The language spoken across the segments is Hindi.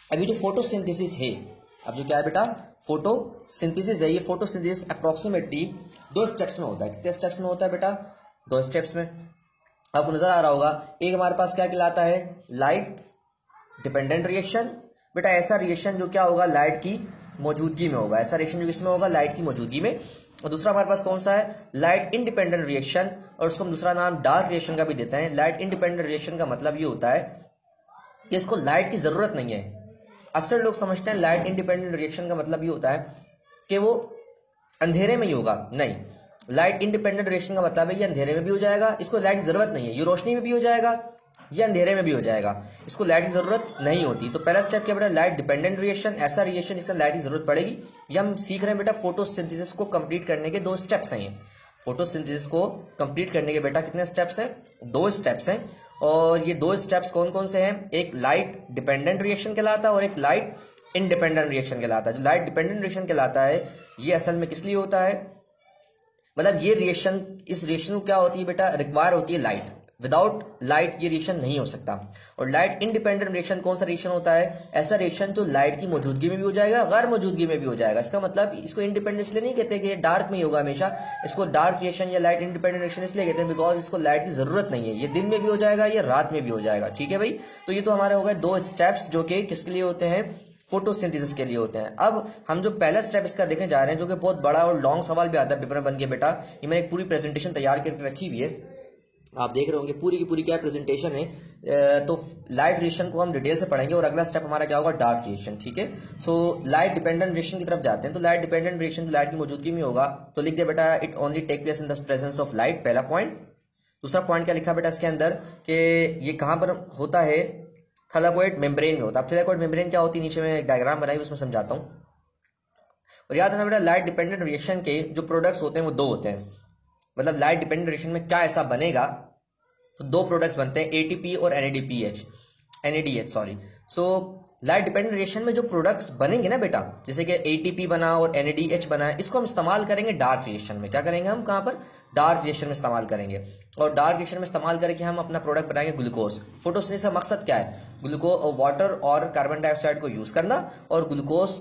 अभी जो फोटोसिंथेसिस है, अब जो क्या है बेटा फोटोसिंथेसिस है, ये फोटोसिंथेसिस अप्रोक्सीमेटली 2 स्टेप्स में होता है। कितने स्टेप्स में होता है बेटा? 2 स्टेप्स में। आपको नजर आ रहा होगा, एक हमारे पास क्या कहलाता है लाइट डिपेंडेंट रिएक्शन। बेटा ऐसा रिएक्शन जो क्या होगा लाइट की मौजूदगी में होगा, ऐसा रिएक्शन जो किसमें होगा लाइट की मौजूदगी में। और दूसरा हमारे पास कौन सा है लाइट इंडिपेंडेंट रिएक्शन, और उसको हम दूसरा नाम डार्क रिएक्शन का भी देते हैं। लाइट इंडिपेंडेंट रिएक्शन का मतलब ये होता है कि इसको लाइट की जरूरत नहीं है। अक्सर लोग समझते हैं लाइट इंडिपेंडेंट रिएक्शन का मतलब ये होता है कि वो अंधेरे में ही होगा, नहीं। लाइट इंडिपेंडेंट रिएक्शन का मतलब है ये अंधेरे में भी हो जाएगा, इसको लाइट की जरूरत नहीं है। ये रोशनी में भी हो जाएगा, ये अंधेरे में भी हो जाएगा, इसको लाइट की जरूरत नहीं होती। तो पहला स्टेप क्या बेटा लाइट डिपेंडेंट रिएक्शन, ऐसा रिएक्शन जिसका लाइट की जरूरत पड़ेगी। ये हम सीख रहे हैं बेटा फोटोसिंथेसिस को कंप्लीट करने के 2 स्टेप्स हैं। फोटोसिंथेसिस को कंप्लीट करने के बेटा कितने स्टेप्स हैं? 2 स्टेप्स हैं। और ये 2 स्टेप्स कौन कौन से हैं? एक लाइट डिपेंडेंट रिएक्शन कहलाता है और एक लाइट इंडिपेंडेंट रिएक्शन कहलाता है। जो लाइट डिपेंडेंट रिएक्शन कहलाता है ये असल में किस लिए होता है, मतलब ये रिएक्शन, इस रिएक्शन को क्या होती है बेटा रिक्वायर होती है लाइट। विदाउट लाइट ये रिएक्शन नहीं हो सकता। और लाइट इंडिपेंडेंट रिएक्शन कौन सा रिएक्शन होता है? ऐसा रिएक्शन जो लाइट की मौजूदगी में भी हो जाएगा, गैर मौजूदगी में भी हो जाएगा। इसका मतलब इसको इंडिपेंडेंट इसलिए नहीं कहते कि डार्क में ही होगा हमेशा, इसको डार्क रिएक्शन या लाइट इंडिपेंडेंट रिएक्शन इसलिए कहते हैं बिकॉज इसको लाइट की जरूरत नहीं है। ये दिन में भी हो जाएगा, ये रात में भी हो जाएगा। ठीक है भाई, तो ये तो हमारे हो गए 2 स्टेप्स जो कि किसके लिए होते हैं? फोटोसिंथेसिस के लिए होते हैं। अब हम जो पहला स्टेप इसका देखने जा रहे हैं जो कि बहुत बड़ा और लॉन्ग सवाल भी आता है पेपर में बन के बेटा, ये मैंने एक पूरी प्रेजेंटेशन तैयार करके रखी हुई है, आप देख रहे होंगे पूरी की पूरी क्या प्रेजेंटेशन है। तो लाइट रिएक्शन को हम डिटेल से पढ़ेंगे और अगला स्टेप हमारा क्या होगा डार्क रिएक्शन। ठीक है, सो लाइट डिपेंडेंट रिएक्शन की तरफ जाते हैं। तो लाइट डिपेंडेंट रिएक्शन जो लाइट की मौजूदगी में होगा, तो लिख दे बेटा it only take place in the presence of light, पहला पॉइंट। दूसरा पॉइंट क्या लिखा बेटा इसके अंदर कि ये कहां पर होता है? थैलाकोइड मेम्ब्रेन में होता है। अब थैलाकोइड मेम्ब्रेन क्या होती है नीचे में एक डायग्राम बनाई उसमें समझाता हूं। और याद रखना बेटा लाइट डिपेंडेंट रिएक्शन के जो प्रोडक्ट्स होते हैं वो 2 होते हैं। मतलब लाइट डिपेंडेंट रिएक्शन में क्या ऐसा बनेगा, तो 2 प्रोडक्ट्स बनते हैं एटीपी और NADH sorry. So light dependent reaction में जो प्रोडक्ट्स बनेंगे ना बेटा, जैसे कि एटीपी बना और एनएडीएच बना, इसको हम इस्तेमाल करेंगे डार्क रिएक्शन में। क्या करेंगे हम? कहां पर? डार्क रिएक्शन में इस्तेमाल करेंगे। और डार्क रिएक्शन में इस्तेमाल करके हम अपना प्रोडक्ट बनाएंगे ग्लूकोज। फोटोसिंथेसिस का मकसद क्या है? ग्लूकोज वाटर और कार्बन डाइऑक्साइड को यूज करना और ग्लूकोज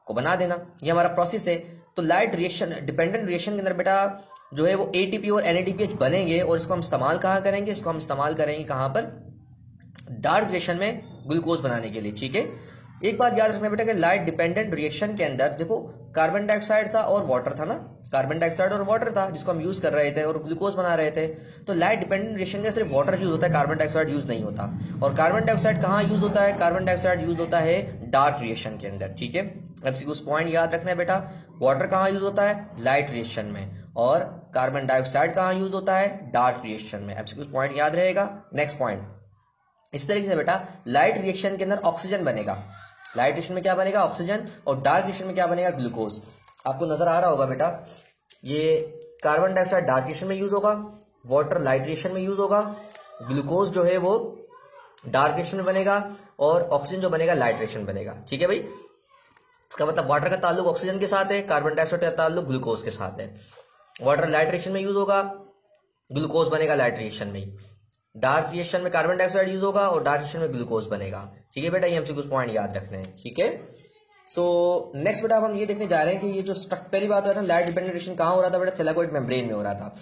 को बना देना, ये हमारा प्रोसेस है। तो लाइट रिएक्शन डिपेंडेंट रिएक्शन के अंदर बेटा जो है वो एटीपी और एनएडीपीएच बनेंगे और इसको हम इस्तेमाल कहां करेंगे? इसको हम इस्तेमाल करेंगे कहां पर? डार्क रिएक्शन में ग्लूकोज बनाने के लिए। ठीक है, एक बात याद रखना बेटा कि लाइट डिपेंडेंट रिएक्शन के अंदर देखो कार्बन डाइऑक्साइड था और वाटर था ना, कार्बन डाइऑक्साइड और वाटर था जिसको हम यूज कर रहे थे और ग्लूकोज बना रहे थे। तो लाइट डिपेंडेंट रिएक्शन के सिर्फ वाटर यूज होता है, कार्बन डाइऑक्साइड यूज नहीं होता। और कार्बन डाइऑक्साइड कहां यूज होता है? कार्बन डाइऑक्साइड यूज होता है डार्क रिएक्शन के अंदर। ठीक है, एमसीक्यू पॉइंट याद रखना है बेटा, वाटर कहां यूज होता है? लाइट रिएक्शन में। और कार्बन डाइऑक्साइड कहां यूज होता है? डार्क रिएक्शन में। एमसीक्यू पॉइंट याद रहेगा। नेक्स्ट पॉइंट, इस तरीके से बेटा लाइट रिएक्शन के अंदर ऑक्सीजन बनेगा। लाइट रिएक्शन में क्या बनेगा? ऑक्सीजन। और डार्क रिएक्शन में क्या बनेगा? ग्लूकोज। आपको नजर आ रहा होगा बेटा, ये कार्बन डाइऑक्साइड डार्क रिएक्शन में यूज होगा, वाटर लाइट रिएक्शन में यूज होगा, ग्लूकोज जो है वो डार्क रिएक्शन में बनेगा और ऑक्सीजन जो बनेगा लाइट रिएक्शन बनेगा। ठीक है भाई, इसका मतलब वाटर का ताल्लुक ऑक्सीजन के साथ है, कार्बन डाइऑक्साइड का ताल्लुक ग्लूकोज के साथ है। वाटर लाइट रिएक्शन में यूज होगा, ग्लूकोज बनेगा लाइट रिएक्शन में। डार्क रिएक्शन में कार्बन डाइऑक्साइड यूज होगा और डार्क रिएक्शन में ग्लूकोज बनेगा। ठीक है बेटा, ये हमसे कुछ पॉइंट याद रखने हैं। ठीक है, सो नेक्स्ट बेटा अब हम ये देखने जा रहे हैं कि ये जो पहली बात हो रहा था लाइट डिपेंडेंट रिएक्शन कहां हो रहा था बेटा? थैलाकोइड मेम्ब्रेन में हो रहा था।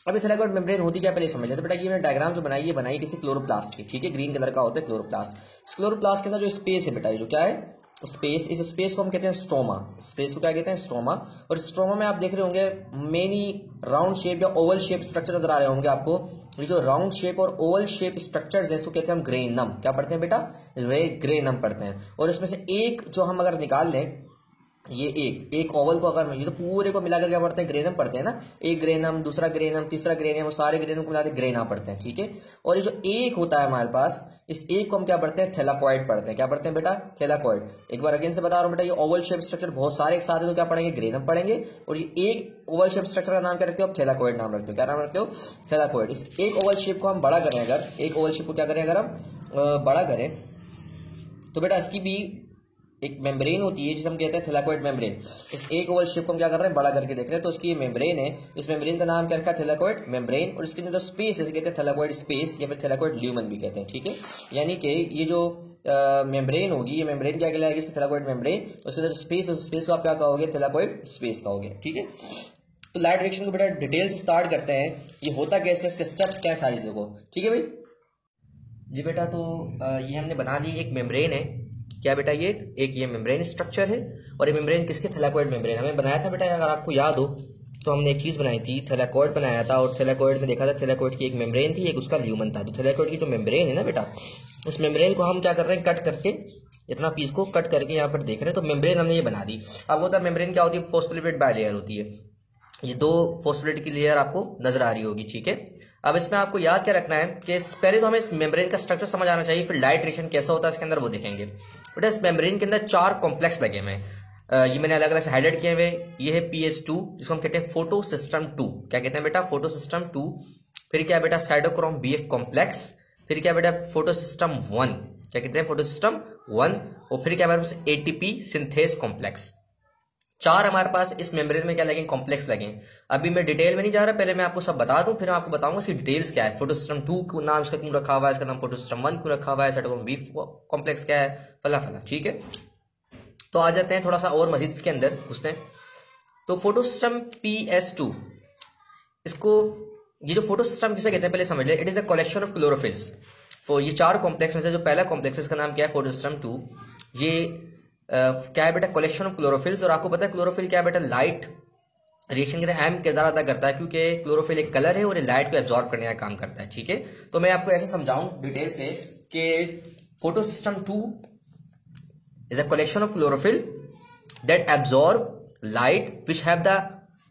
अभी थैलाकोइड मेम्ब्रेन होती क्या पहले समझ लेते बेटा। ये मैंने डायग्राम जो बनाई है बनाई किसी क्लोरोप्लास्ट की। ठीक है, ग्रीन कलर का होता है क्लोरोप्लास्ट। क्लोरोप्लास्ट के अंदर जो स्पेस है बेटा, ये जो क्या है स्पेस, इस स्पेस को हम कहते हैं स्ट्रोमा। स्पेस को क्या कहते हैं? स्ट्रोमा। और स्ट्रोमा में आप देख रहे होंगे मेनी राउंड शेप या ओवल शेप स्ट्रक्चर नजर आ रहे होंगे आपको। ये जो राउंड शेप और ओवल शेप स्ट्रक्चर्स हैं इसको कहते हैं हम ग्रेनम। क्या पढ़ते हैं बेटा? ग्रेनम पढ़ते हैं। और इसमें से एक जो हम अगर निकाल लें, ये एक ओवल को अगर ये तो पूरे को मिलाकर क्या पढ़ते हैं? ग्रेनम पढ़ते हैं ना। एक ग्रेनम, दूसरा ग्रेनम, तीसरा ग्रेनम, वो सारे ग्रेनम को मिलाकर ग्रेना पढ़ते हैं। ठीक है, और ये जो एक होता है हमारे पास, इस एक को हम क्या पढ़ते हैं? थैलाकोइड पढ़ते हैं। क्या पढ़ते हैं बेटा? थैलाकोइड। एक बार अगेन से बता रहा हूं बेटा, ये ओवल शेप स्ट्रक्चर बहुत सारे एक साथ है तो क्या पढ़ेंगे? ग्रेनम पढ़ेंगे। और ये एक ओवल शेप स्ट्रक्चर का नाम क्या रखते हो? थैलाकोइड नाम रखते हो। क्या नाम रखते हो? थैलाकोइड। इस एक ओवल शेप को हम बड़ा करें, अगर एक ओवल शेप को क्या करें अगर हम बड़ा करें तो बेटा इसकी भी एक मेम्ब्रेन होती है जिसे हम कहते हैं थैलेकोइड मेम्ब्रेन। इस एक ओवल शेप को हम क्या कर रहे हैं, बड़ा करके देख रहे हैं। तो इसकी मेम्ब्रेन है, इस मेम्ब्रेन का नाम क्या रखा है, थैलेकोइड मेम्ब्रेन। और इसके जो स्पेस है इसे कहते हैं थैलेकोइड स्पेस या फिर थैलेकोइड ल्यूमन भी कहते हैं, ठीक है। यानी कि ये जो मेम्ब्रेन होगी, ये मेम्ब्रेन क्या कहलाएगी, इसकी थैलेकोइड मेम्ब्रेन। उसके जो स्पेस है उस स्पेस को आप क्या कहोगे, थैलेकोइड स्पेस कहोगे, ठीक है। तो लाइट रिएक्शन को बेटा डिटेल से स्टार्ट करते हैं, ये होता कैसे, इसके स्टेप्स क्या है, सारी चीजों को, ठीक है भाई जी। बेटा तो ये हमने बना दी, एक मेम्ब्रेन है, क्या बेटा ये एक ये मेम्ब्रेन स्ट्रक्चर है। और ये मेम्ब्रेन किसके, थैलेकोइड मेम्ब्रेन हमें बनाया था बेटा, अगर आपको याद हो तो हमने एक चीज बनाई थी, थैलेकोइड बनाया था। और थैलेकोइड में देखा था थैलेकोइड की एक मेम्ब्रेन थी, एक उसका ल्यूमन था। तो थैलेकोइड की जो मेम्ब्रेन है ना बेटा, उस मेम्ब्रेन को हम क्या कर रहे हैं, कट करके, इतना पीस को कट करके यहाँ पर देख रहे हैं। तो मेम्ब्रेन हमने ये बना दी। अब होता है मेम्ब्रेन क्या होती है, फोस्फोलिपिड बाइलेयर होती है। ये दो फोस्फोलिपिड की लेयर आपको नजर आ रही होगी, ठीक है। अब इसमें आपको याद क्या रखना है कि पहले तो हमें इस मेम्ब्रेन का स्ट्रक्चर समझ आना चाहिए, फिर लाइट रिएक्शन कैसा होता है इसके अंदर वो देखेंगे। बेटा इस मेम्ब्रेन के अंदर 4 कॉम्प्लेक्स लगे हुए हैं, ये मैंने अलग अलग से हाईलाइट किए हुए। ये है PS2 जिसको हम कहते हैं फोटो सिस्टम 2, क्या कहते हैं बेटा, फोटो सिस्टम 2। फिर क्या बेटा, साइटोक्रोम BF कॉम्प्लेक्स। फिर क्या बेटा, फोटो सिस्टम 1, क्या कहते हैं, फोटो सिस्टम 1। और फिर क्या हमारे पास ATP सिंथेस कॉम्प्लेक्स। 4 हमारे पास इस मेम्ब्रेन में क्या लगे, कॉम्प्लेक्स लगे। अभी मैं डिटेल में नहीं जा रहा, पहले मैं आपको सब बता दूं, फिर मैं आपको बताऊंगा इसकी डिटेल्स क्या है। फोटो सिस्टम 2 को नाम इसका क्यों रखा हुआ है, इसका नाम फोटो सिस्टम 1 क्यों रखा हुआ है, साइटोक्रोम B कॉम्प्लेक्स क्या है, फला फला, ठीक है। तो आ जाते हैं थोड़ा सा और मजीद इसके अंदर घुसते हैं। तो फोटो सिस्टम PS2, इसको ये जो फोटो सिस्टम किसे कहते हैं पहले समझ ले। It is the collection of chlorophylls. ये 4 कॉम्प्लेक्स में से जो पहला कॉम्प्लेक्स है इसका नाम क्या है, फोटो सिस्टम 2। ये क्या है बेटा, कलेक्शन ऑफ क्लोरोफिल्स। और आपको पता है क्लोरोफिल क्या है बेटा, लाइट रिएक्शन के अंदर अहम किरदार अदा करता है, क्योंकि क्लोरोफिल एक कलर है और ये लाइट को एब्जॉर्ब करने का काम करता है, ठीक है। तो मैं आपको ऐसे समझाऊं डिटेल से कि photo system 2 is a collection of chlorophyll that absorb light which have the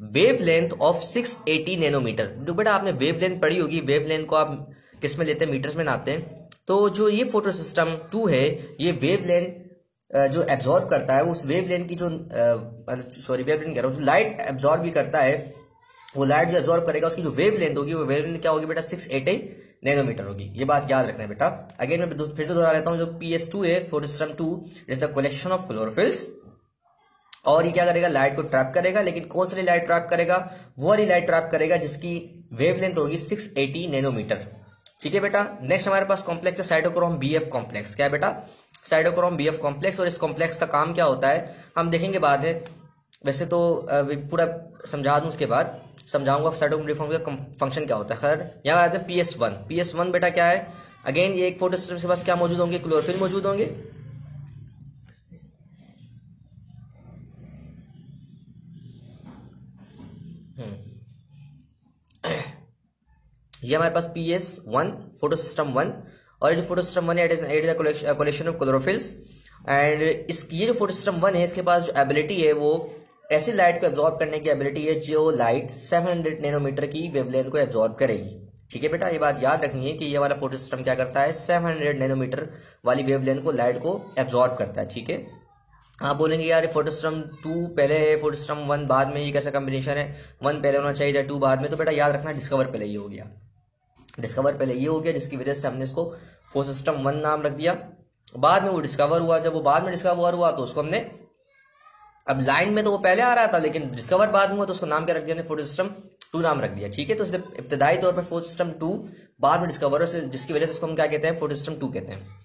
wavelength of 680 nanometre. जो बेटा आपने वेवलेंथ पढ़ी होगी, वेवलेंथ को आप किस में लेते हैं, मीटर्स में नापते हैं। तो जो ये फोटो सिस्टम 2 है, ये वेवलेंथ जो एब्जॉर्ब करता है, उस वेवलेंथ की जो वेवलेंथ कह रहा हूँ, जो लाइट एब्जॉर्ब भी करता है, वो लाइट जो एब्जॉर्ब करेगा उसकी जो वेवलेंथ होगी, वो वेवलेंथ क्या होगी बेटा, 680 नैनोमीटर होगी। ये बात याद रखना है बेटा। अगेन मैं फिर से दोहरा लेता हूं, जो PS2 है, photo system 2 is the collection of chlorophylls. और ये क्या करेगा, लाइट को ट्रैप करेगा। लेकिन कौन सी लाइट ट्रैप करेगा, वो वाली लाइट ट्रैप करेगा जिसकी वेवलेंथ होगी 680 नैनोमीटर, ठीक है बेटा। नेक्स्ट हमारे पास कॉम्प्लेक्स है साइटोक्रोम BF कॉम्प्लेक्स। क्या है बेटा, साइटोक्रोम BF कॉम्प्लेक्स। और इस कॉम्प्लेक्स का काम क्या होता है हम देखेंगे बाद में, वैसे तो पूरा समझा दूं उसके बाद समझाऊंगा साइटोक्रोम BF का फंक्शन क्या होता है। खैर यहाँ आते हैं PS1। PS1 बेटा क्या है, अगेन ये एक फोटो सिस्टम के पास क्या मौजूद होंगे, क्लोरोफिल मौजूद होंगे। ये हमारे पास PS1 फोटो सिस्टम 1। और ये जो फोटो सिस्टम 1 है, it is a collection of chlorophylls. And ये जो फोटो सिस्टम 1 है, इसके पास जो एबिलिटी है, वो ऐसी लाइट को एब्जॉर्ब करने की एबिलिटी है जो लाइट 700 नैनोमीटर की वेवलेंथ को एब्जॉर्ब करेगी, ठीक है बेटा। ये बात याद रखनी है कि ये वाला फोटो सिस्टम क्या करता है, 700 नैनोमीटर वाली वेवलेंथ को, लाइट को एब्जॉर्ब करता है, ठीक है। आप बोलेंगे यार फोटो सिस्टम 2 पहले है, फोटो सिस्टम 1 बाद में, ये कैसा कॉम्बिनेशन है, 1 पहले होना चाहिए 2 बाद में। तो बेटा याद रखना, डिस्कवर पहले ये हो गया, डिस्कवर पहले ये हो गया, जिसकी वजह से हमने इसको फोटो सिस्टम 1 नाम रख दिया। बाद में वो डिस्कवर हुआ, जब वो बाद में डिस्कवर हुआ तो उसको हमने, अब लाइन में तो वो पहले आ रहा था लेकिन डिस्कवर बाद में हुआ, तो उसको नाम क्या रख दिया हमने, फोटो सिस्टम 2 नाम रख दिया, ठीक है। तो इसलिए इब्तदाई तौर पर फोटो सिस्टम 2 बाद में डिस्कवर, जिसकी वजह से इसको हम क्या कहते हैं, फोटो सिस्टम 2 कहते हैं।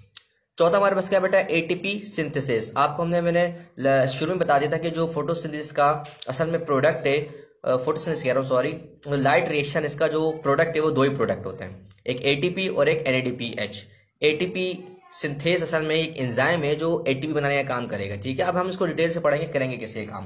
चौथा हमारे पास क्या बेटा, ATP सिंथेसिस। आपको मैंने शुरू में बता दिया था कि जो फोटोसिंथेसिस का असल में प्रोडक्ट है, फोटोसिंथेसिस कह रहा हूँ सॉरी, लाइट रिएक्शन, इसका जो प्रोडक्ट है वो 2 ही प्रोडक्ट होते हैं, एक ATP और एक NADPH। ATP सिंथेस असल में एक एंजाइम है जो ATP बनाने का काम करेगा, ठीक है। अब हम इसको डिटेल से पढ़ेंगे, करेंगे कैसे ये काम।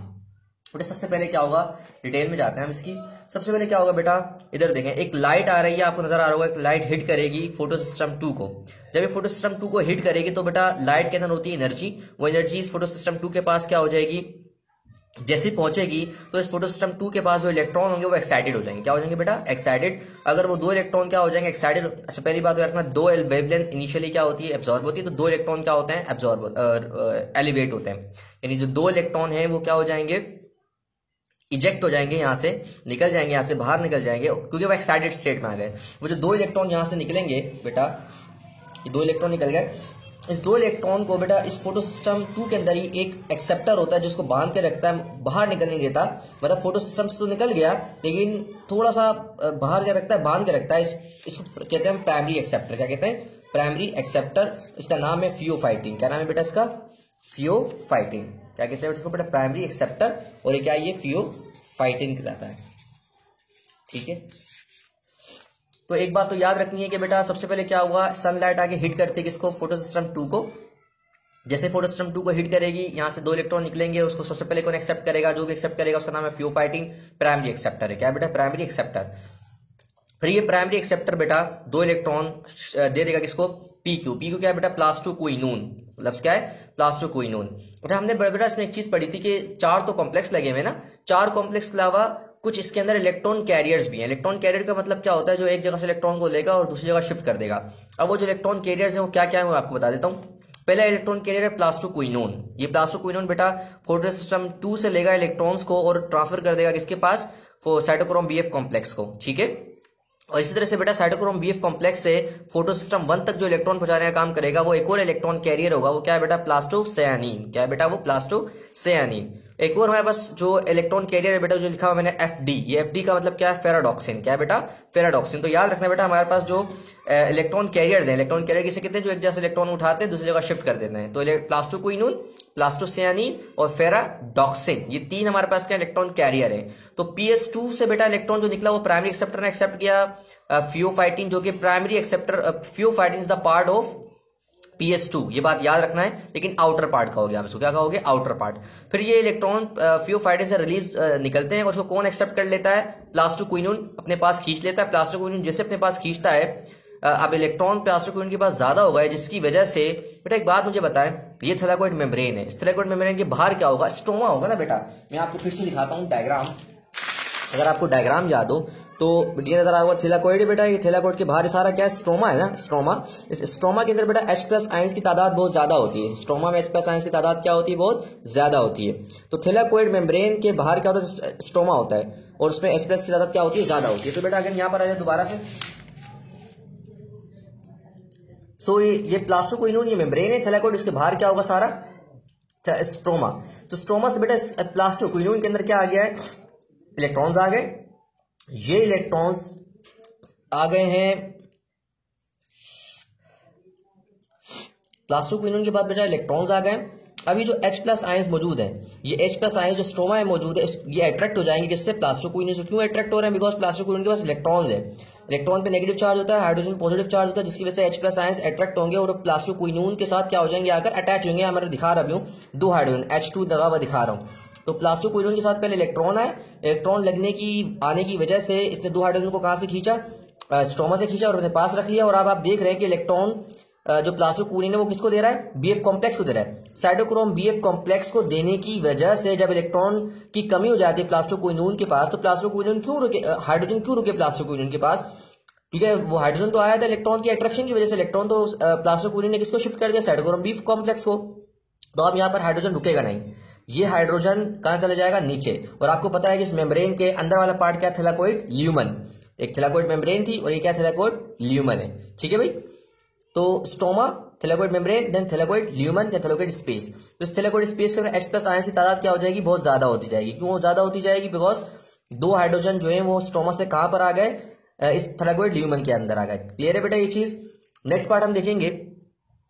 बेटा सबसे पहले क्या होगा, डिटेल में जाते हैं हम इसकी। सबसे पहले क्या होगा बेटा, इधर देखें, एक लाइट आ रही है, आपको नजर आ रहा होगा, एक लाइट हिट करेगी फोटो सिस्टम 2 को। जब ये फोटो सिस्टम 2 को हिट करेगी तो बेटा लाइट के अंदर होती है एनर्जी, वो एनर्जी इस फोटो सिस्टम 2 के पास क्या हो जाएगी, जैसे पहुंचेगी तो इस फोटो सिस्टम 2 के पास जो इलेक्ट्रॉन होंगे वो एक्साइटेड हो जाएंगे। क्या हो जाएंगे बेटा, एक्साइटेड। अगर वो 2 इलेक्ट्रॉन क्या हो जाएंगे, एक्साइटेड। अच्छा पहली बात रखना, 2 वेवलेंथ इनिशियली क्या होती है, एब्जॉर्ब होती है, तो 2 इलेक्ट्रॉन क्या होते हैं, एब्जॉर्ब एलिवेट होते हैं। यानी जो 2 इलेक्ट्रॉन है वो क्या हो जाएंगे, इजेक्ट हो जाएंगे, यहां से निकल जाएंगे, यहां से बाहर निकल जाएंगे, क्योंकि वो एक्साइटेड स्टेट में आ गए। वो जो 2 इलेक्ट्रॉन यहां से निकलेंगे बेटा, ये 2 इलेक्ट्रॉन निकल गए, इस 2 इलेक्ट्रॉन को बेटा इस फोटो सिस्टम 2 के अंदर ही एक एक्सेप्टर होता है जिसको बांध के रखता है, बाहर निकल नहीं देता। मतलब फोटो सिस्टम से तो निकल गया लेकिन थोड़ा सा बाहर क्या रखता है, बांध के रखता है। इसको कहते हैं प्राइमरी एक्सेप्टर। क्या कहते हैं? Primary acceptor. इसका नाम है फियोफाइटिन। क्या नाम है बेटा इसका? फियोफाइटिन। क्या कहते हैं इसको बेटा? Primary acceptor. और ये क्या है? ये फियोफाइटिन कहलाता है। ठीक है, तो एक बात तो याद रखनी है कि बेटा सबसे पहले क्या हुआ, सनलाइट आके हिट करती है किसको? फोटो सिस्टम 2 को। जैसे फोटो सिस्टम 2 को हिट करेगी, यहां से 2 इलेक्ट्रॉन निकलेंगे, उसको सबसे पहले कौन एक्सेप्ट करेगा? जो भी एक्सेप्ट करेगा उसका नाम है फियोफाइटिन, प्राइमरी एक्सेप्टर है। क्या बेटा? Primary acceptor. फिर ये प्राइमरी एक्सेप्टर बेटा 2 इलेक्ट्रॉन दे देगा किसको? पीक्यू। पीक्यू क्या है बेटा? प्लास्टोक्विनोन। लफ्ज क्या है? प्लास्टोक्विनोन। बेटा हमने बेटा इसमें एक चीज पढ़ी थी कि 4 तो कॉम्प्लेक्स लगे हुए ना, 4 कॉम्प्लेक्स के अलावा कुछ इसके अंदर इलेक्ट्रॉन कैरियर्स भी हैं। इलेक्ट्रॉन कैरियर का मतलब क्या होता है? जो एक जगह से इलेक्ट्रॉन को लेगा और दूसरी जगह शिफ्ट कर देगा। अब वो जो इलेक्ट्रॉन कैरियर्स हैं वो क्या क्या है, मैं आपको बता देता हूँ। पहला इलेक्ट्रॉन कैरियर है प्लास्टोक्विनोन। ये प्लास्टोक्विनोन बेटा फोटो सिस्टम 2 से लेगा इलेक्ट्रॉन्स को और ट्रांसफर कर देगा किसके पास? साइटोक्रोम बीएफ कॉम्प्लेक्स को। ठीक है, और इसी तरह से बेटा साइटोक्रोम बीएफ कॉम्प्लेक्स से फोटो सिस्टम 1 तक जो इलेक्ट्रॉन पहुंचाने का काम करेगा वो एक और इलेक्ट्रॉन कैरियर होगा। वो क्या है बेटा? प्लास्टोसियानिन। क्या है बेटा? वो प्लास्टोसियानिन। एक और हमारे पास जो इलेक्ट्रॉन कैरियर है बेटा, जो लिखा हुआ मैंने एफडी। ये एफडी का मतलब क्या है? फेराडॉक्सिन। क्या है बेटा? फेराडॉक्सिन। तो याद रखना बेटा हमारे पास जो इलेक्ट्रॉन कैरियर्स हैं, इलेक्ट्रॉन कैरियर किसे कहते हैं? जो एक जगह से इलेक्ट्रॉन उठाते हैं दूसरी जगह शिफ्ट कर देते हैं। तो प्लास्टोक्विनोन, प्लास्टोसियानिन और फेराडॉक्सिन, ये 3 हमारे पास क्या इलेक्ट्रॉन कैरियर है। तो PS2 से बेटा इलेक्ट्रॉन जो निकला वो प्राइमरी एक्सेप्टर ने एक्सेप्ट किया फियोफाइटिन, जो कि primary acceptor. Pheophytin is the part of PS2, ये बात याद रखना है, लेकिन आउटर पार्ट का हो गया। आप इसको क्या कहोगे? Outer part. फिर ये इलेक्ट्रॉन फियोफाइटिन से रिलीज निकलते हैं और उसको कौन एक्सेप्ट कर लेता है? प्लास्टोक्विनोन अपने पास खींच लेता है। प्लास्टोक्विनोन जैसे अपने पास खींचता है, अब इलेक्ट्रॉन प्लास्टोक्विनोन के पास ज्यादा होगा, जिसकी वजह से बेटा एक बात मुझे बताएं, ये थैलाकोइड मेम्ब्रेन है। इस थैलाकोइड मेम्ब्रेन के बाहर क्या होगा? स्ट्रोमा होगा ना बेटा। मैं आपको फिर से दिखाता हूँ डायग्राम। अगर आपको डायग्राम याद हो तो ये नजर आएगा थैलाकोइड बेटा। ये थैलाकोइड के बाहर सारा क्या है? स्ट्रोमा है ना, स्ट्रोमा। इस स्ट्रोमा के अंदर बेटा H+ आयंस की तादाद बहुत ज्यादा होती है। स्ट्रोमा में H+ आयंस की तादाद क्या होती है? बहुत ज्यादा होती है। तो थैलाकोइड मेम्ब्रेन के बाहर क्या होता है? स्ट्रोमा होता है और उसमें H+ की तादाद क्या होती है? ज्यादा होती है। तो बेटा अगर यहाँ पर आ जाए दोबारा से, सो ये प्लास्टोक्विनोन ये मेम्ब्रेन है थैलाकोइड, इसके बाहर क्या होगा? सारा स्ट्रोमा। तो स्ट्रोमा से बेटा प्लास्टोक्विनोन के अंदर क्या आ गया है? इलेक्ट्रॉन्स आ गए। ये इलेक्ट्रॉन्स आ गए हैं प्लास्टोक्विनोन के बाद बेटा इलेक्ट्रॉन्स आ गए। अभी जो H+ आयंस मौजूद है, ये H+ आयंस जो स्ट्रोमा में मौजूद है, ये अट्रैक्ट हो जाएंगे किससे? प्लास्टोक्विनोन से। क्यों अट्रैक्ट हो रहे हैं? बिकॉज प्लास्टोक्विनोन के पास इलेक्ट्रॉन्स है। इलेक्ट्रॉन पे नेगेटिव चार्ज होता है, हाइड्रोजन पॉजिटिव चार्ज होता है, जिसकी वजह से H+ आयंस अट्रैक्ट होंगे और प्लास्टोक्विनोन के साथ क्या हो जाएंगे? आकर अटैच होंगे। मैं दिखा रहा हूँ 2 हाइड्रोजन H2 दगा हुआ दिखा रहा हूँ। तो प्लास्टोक्विनोन के साथ पहले इलेक्ट्रॉन आए, इलेक्ट्रॉन लगने की आने की वजह से इसने 2 हाइड्रोजन को कहां से खींचा? स्ट्रोमा से खींचा और अपने पास रख लिया। और अब आप देख रहे हैं कि इलेक्ट्रॉन जो प्लास्टोक्विनोन है वो किसको दे रहा है? बीएफ कॉम्प्लेक्स को दे रहा है। साइटोक्रोम बीएफ कॉम्प्लेक्स को देने की वजह से जब इलेक्ट्रॉन की कमी हो जाती है प्लास्टोक्विनोन के पास, तो प्लास्टोक्विनोन क्यों रुके? हाइड्रोजन क्यों रुके प्लास्टोक्विनोन के पास? ठीक है, वो हाइड्रोजन तो आया था इलेक्ट्रॉन की अट्रैक्शन की वजह से। इलेक्ट्रॉन तो प्लास्टोक्विनोन ने किसको शिफ्ट कर दिया? साइटोक्रोम बीएफ कॉम्प्लेक्स को। तो अब यहाँ पर हाइड्रोजन रुकेगा नहीं, ये हाइड्रोजन कहां चला जाएगा? नीचे। और आपको पता है कि इस मेम्ब्रेन के अंदर वाला पार्ट क्या? थैलाकोइड ल्यूमन। एक थैलाकोइड मेम्ब्रेन थी और ये क्या? थैलाकोइड ल्यूमन है। ठीक है भाई, तो स्ट्रोमा, थैलाकोइड मेम्ब्रेन, देन थैलाकोइड ल्यूमन या थैलाकोइड स्पेस। तो इस थैलाकोइड स्पेस के अंदर H+ आयंस की तादाद क्या हो जाएगी? बहुत ज्यादा होती जाएगी। क्यों ज्यादा होती जाएगी? बिकॉज 2 हाइड्रोजन जो है वो स्ट्रोमा से कहां पर आ गए? इस थैलाकोइड ल्यूमन के अंदर आ गए। क्लियर है बेटा ये चीज? नेक्स्ट पार्ट हम देखेंगे।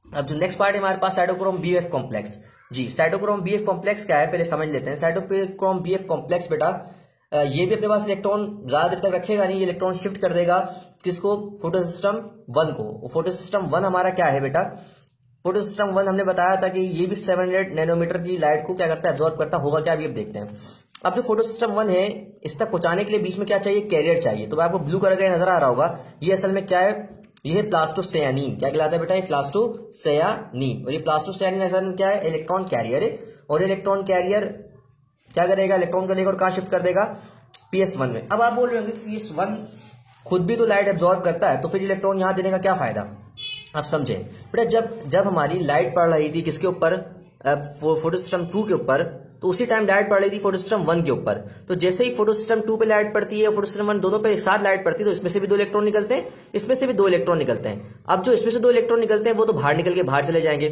अब जो नेक्स्ट पार्ट है हमारे पास साइटोक्रोम बीएफ कॉम्प्लेक्स। जी, साइटोक्रोम बीएफ कॉम्प्लेक्स क्या है पहले समझ लेते हैं। साइटोक्रोम बीएफ कॉम्प्लेक्स बेटा ये भी अपने पास इलेक्ट्रॉन ज्यादा देर तक रखेगा नहीं, ये इलेक्ट्रॉन शिफ्ट कर देगा किसको? फोटो सिस्टम 1 को। फोटो सिस्टम 1 हमारा क्या है बेटा? फोटो सिस्टम 1 हमने बताया था कि ये भी 700 नैनोमीटर की लाइट को क्या करता है? एब्जॉर्ब करता होगा क्या? अभी अब देखते हैं। अब जो फोटो सिस्टम 1 है, इस तक पहुंचाने के लिए बीच में क्या चाहिए? कैरियर चाहिए। तो आपको ब्लू कलर का नजर आ रहा होगा, ये असल में क्या है? ये है प्लास्टोसियानिन। क्या कहलाता है बेटा? ये प्लास्टोसियानिन। और ये प्लास्टोसियानिन असल में क्या है? इलेक्ट्रॉन कैरियर है। और इलेक्ट्रॉन कैरियर क्या करेगा? इलेक्ट्रॉन को लेकर कहां शिफ्ट कर देगा? PS1 में। अब आप बोल रहे होंगे PS1 खुद भी तो लाइट एब्जॉर्ब करता है, तो फिर इलेक्ट्रॉन यहां देने का क्या फायदा? आप समझे बेटा, जब हमारी लाइट पड़ रही थी किसके ऊपर? फोटो सिस्टम 2 के ऊपर, तो उसी टाइम लाइट पड़ रही थी फोटो सिस्टम 1 के ऊपर। तो जैसे ही फोटो सिस्टम 2 पे लाइट पड़ती है, फोटो सिस्टम 1, दोनों पे एक साथ लाइट पड़ती है, तो इसमें से भी 2 इलेक्ट्रॉन निकलते हैं, इसमें से भी 2 इलेक्ट्रॉन निकलते हैं। अब जो इसमें से 2 इलेक्ट्रॉन निकलते हैं वो तो बाहर निकल के बाहर चले जाएंगे।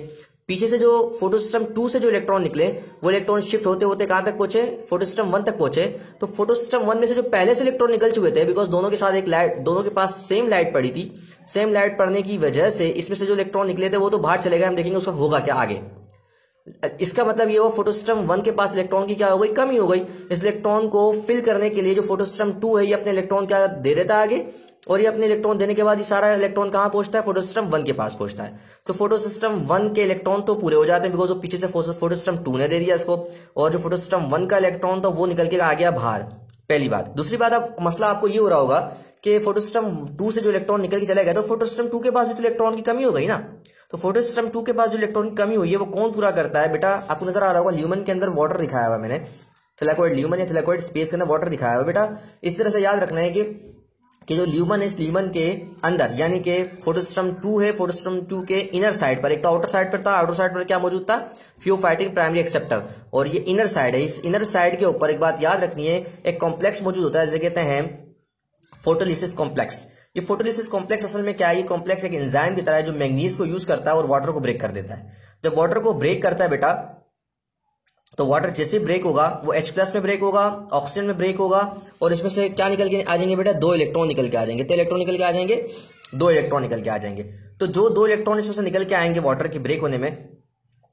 पीछे से जो फोटो सिस्टम 2 से जो इलेक्ट्रॉन निकले वो इलेक्ट्रॉन शिफ्ट होते होते कहां तक पहुंचे, फोटो सिस्टम 1 तक पहुंचे। तो फोटो सिस्टम 1 में से जो पहले से इलेक्ट्रॉन निकल चुके थे, बिकॉज दोनों के साथ एक लाइट, दोनों के पास सेम लाइट पड़ी थी, सेम लाइट पड़ने की वजह से इसमें से जो इलेक्ट्रॉन निकले थे वो तो बाहर चले गए। हम देखेंगे उसका होगा क्या आगे। इसका मतलब ये हुआ फोटो सिस्टम 1 के पास इलेक्ट्रॉन की क्या हो गई, कमी हो गई। इस इलेक्ट्रॉन को फिल करने के लिए जो फोटो सिस्टम 2 है ये अपने इलेक्ट्रॉन क्या दे देता है आगे, और ये अपने इलेक्ट्रॉन देने के बाद ये सारा इलेक्ट्रॉन कहां पहुंचता है, फोटो सिस्टम 1 के पास पहुंचता है। तो फोटो सिस्टम 1 के इलेक्ट्रॉन तो पूरे हो जाते हैं बिकॉज वो पीछे से फोटो सिस्टम 2 ने दे दिया इसको, और जो फोटो सिस्टम 1 का इलेक्ट्रॉन तो वो निकल के आ गया बाहर, पहली बात। दूसरी बात, अब मसला आपको ये हो रहा होगा कि फोटो सिस्टम 2 से जो इलेक्ट्रॉन निकल के चला गया तो फोटो सिस्टम 2 के पास भी तो इलेक्ट्रॉन की कमी हो गई ना। तो फोटो सिस्टम 2 के पास जो इलेक्ट्रॉन की कमी हुई है वो कौन पूरा करता है बेटा, आपको नजर आ रहा होगा ल्यूमन के अंदर वाटर दिखाया हुआ मैंने, थैलेकॉइड ल्यूमन या थैलेकॉइड स्पेस के अंदर वाटर दिखाया हुआ बेटा। इस तरह से याद रखना है कि जो ल्यूमन है, इस ल्यूमन के अंदर यानी कि फोटो सिस्टम 2 है, फोटो सिस्टम 2 के इनर साइड पर, एक तो आउटर साइड पर था, आउटर साइड पर क्या मौजूद था, फियोफाइटिन प्राइमरी एक्सेप्टर, और ये इनर साइड है। इस इनर साइड के ऊपर एक बात याद रखनी है, एक कॉम्प्लेक्स मौजूद होता है जिसे कहते हैं फोटोलिसिस कॉम्प्लेक्स। ये फोटोलिसिस कॉम्प्लेक्स असल में क्या है, ये कॉम्प्लेक्स एक एंजाइम की तरह है जो मैंगनीज को यूज करता है और वाटर को ब्रेक कर देता है। जब वाटर को ब्रेक करता है बेटा, तो वाटर जैसे ब्रेक होगा वो H+ में ब्रेक होगा, ऑक्सीजन में ब्रेक होगा, और इसमें से क्या निकल के आ जाएंगे बेटा, 2 इलेक्ट्रॉन निकल के आ जाएंगे। 3 इलेक्ट्रॉन निकल के आ जाएंगे, 2 इलेक्ट्रॉन निकल के आ जाएंगे। तो जो 2 इलेक्ट्रॉन इसमें से निकल के आएंगे वाटर के ब्रेक होने में,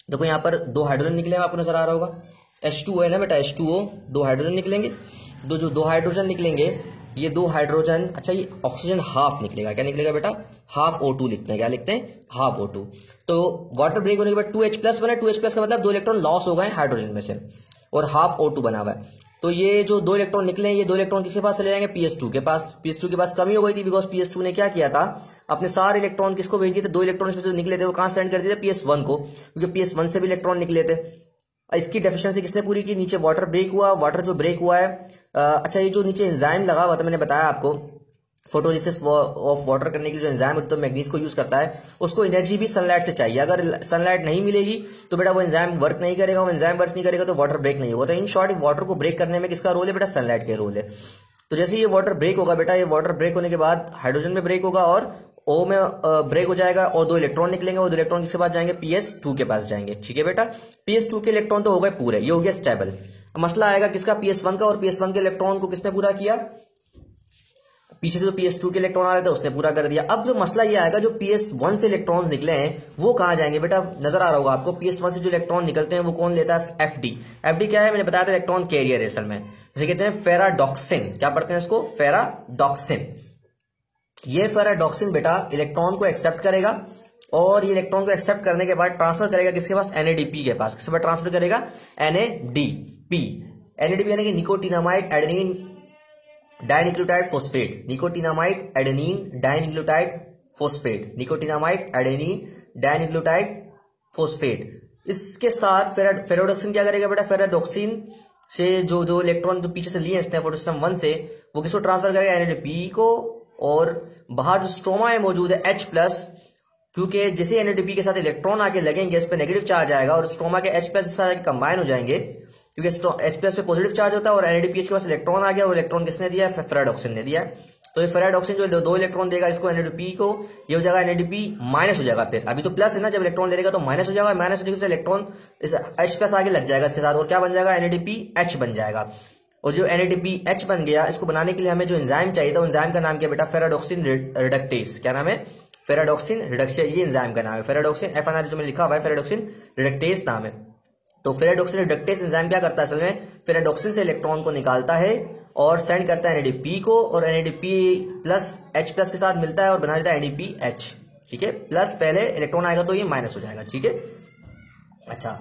देखो यहाँ पर 2 हाइड्रोजन निकले, आपको नजर आ रहा होगा, H2O है ना बेटा, H2O, 2 हाइड्रोजन निकलेंगे। जो 2 हाइड्रोजन निकलेंगे, ये 2 हाइड्रोजन, अच्छा ये ऑक्सीजन हाफ निकलेगा, क्या निकलेगा बेटा, हाफ O2 लिखते हैं, क्या लिखते हैं, हाफ O2। तो वाटर ब्रेक होने के बाद 2H+ बना, 2H+ का मतलब 2 इलेक्ट्रॉन लॉस हो गए हाइड्रोजन में से, और हाफ O2 बना हुआ है। तो ये जो 2 इलेक्ट्रॉन निकले हैं, ये 2 इलेक्ट्रॉन किसके पास चले जाएंगे, PS2 के पास। PS2 के पास कमी हो गई थी बिकॉज PS2 ने क्या किया था, अपने सारे इलेक्ट्रॉन किसको भेज दिए थे, 2 इलेक्ट्रॉन इसमें से निकले थे वो कहां सेंड कर दिए थे, PS1 को, क्योंकि PS1 से भी इलेक्ट्रॉन निकले थे। इसकी डेफिशिएंसी किसने पूरी की, नीचे वाटर ब्रेक हुआ, वाटर जो ब्रेक हुआ है, अच्छा ये जो नीचे एंजाइम लगा हुआ था, मैंने बताया आपको, फोटोलिसिस ऑफ वाटर करने की जो एंजाइम तो मैग्नीज को यूज करता है, उसको एनर्जी भी सनलाइट से चाहिए। अगर सनलाइट नहीं मिलेगी तो बेटा वो एंजाइम वर्क नहीं करेगा, वो एंजाइम वर्क नहीं करेगा तो वाटर ब्रेक नहीं होगा। तो इन शॉर्ट वाटर को ब्रेक करने में किसका रोल है बेटा, सनलाइट का रोल है। तो जैसे ये वाटर ब्रेक होगा बेटा, ये वाटर ब्रेक होने के बाद हाइड्रोजन में ब्रेक होगा और O में ब्रेक हो जाएगा, और 2 इलेक्ट्रॉन निकलेंगे, और 2 इलेक्ट्रॉन किसके पास जाएंगे, PS2 के पास जाएंगे। ठीक है बेटा, PS2 के इलेक्ट्रॉन तो हो गए पूरे, ये हो गया स्टेबल। मसला आएगा किसका, PS1 का, और PS1 के इलेक्ट्रॉन को किसने पूरा किया, पीछे से जो PS2 के इलेक्ट्रॉन आ रहे थे उसने पूरा कर दिया। अब जो मसला ये आएगा, जो PS1 से इलेक्ट्रॉन्स निकले हैं वो कहां जाएंगे बेटा, नजर आ रहा होगा आपको, PS1 से जो इलेक्ट्रॉन निकलते हैं वो कौन लेता है, FD क्या है, मैंने बताया था इलेक्ट्रॉन कैरियर है असल में, जिसे कहते हैं फेराडॉक्सिन। क्या पढ़ते हैं इसको, फेराडॉक्सिन। ये फेराडॉक्सिन बेटा इलेक्ट्रॉन को एक्सेप्ट करेगा, और ये इलेक्ट्रॉन को एक्सेप्ट करने के बाद ट्रांसफर करेगा किसके पास, NADP के पास। किसके पास ट्रांसफर करेगा, NADP यानी कि nicotinamide adenine dinucleotide phosphate, nicotinamide adenine dinucleotide phosphate, nicotinamide adenine dinucleotide phosphate. इसके साथ फेराडॉक्सिन क्या करेगा बेटा, फेराडॉक्सिन से जो इलेक्ट्रॉन जो पीछे से लिए इसने फोटो सिस्टम 1 से, वो किसको ट्रांसफर करेगा, NADP को, और बाहर जो स्ट्रोमा है मौजूद है H+, क्योंकि जैसे NADP के साथ इलेक्ट्रॉन आके लगेंगे इस पे नेगेटिव चार्ज आएगा, और स्ट्रोमा के H+ के साथ कंबाइन हो जाएंगे, क्योंकि H+ पे पॉजिटिव चार्ज होता है, और NADPH के पास इलेक्ट्रॉन आ गया, और इलेक्ट्रॉन किसने दिया है, फेराडॉक्सिन ने दिया है। तो ये फेराडॉक्सिन जो 2 इलेक्ट्रॉन देगा इसको, NADP को, ये हो जाएगा NADP माइनस हो जाएगा, फिर अभी तो प्लस है ना, जब इलेक्ट्रॉन ले लेगा तो माइनस हो जाएगा, माइनस होने से इलेक्ट्रॉन इस H+ आगे लग जाएगा इसके साथ, और क्या बन जाएगा, NADPH बन जाएगा। और जो NADPH बन गया, इसको बनाने के लिए हमें जो एंजाइम चाहिए था, एंजाइम का नाम क्या बेटा, फेराडॉक्सिन रिडक्टेस। क्या नाम है, फेराडॉक्सिन रिडक्टेस, ये एंजाइम का नाम है। फेराडॉक्सिन FNR जो मैंने लिखा हुआ है, फेराडॉक्सिन रिडक्टेस नाम है। तो फेराडॉक्सिन रिडक्टेस एंजाइम क्या करता है असल में, फेराडॉक्सिन से इलेक्ट्रॉन को निकालता है और सेंड करता है NADP को, और NADP+ H+ के साथ मिलता है और बना देता है NADPH। ठीक है, प्लस पहले इलेक्ट्रॉन आएगा तो ये माइनस हो जाएगा। ठीक है, अच्छा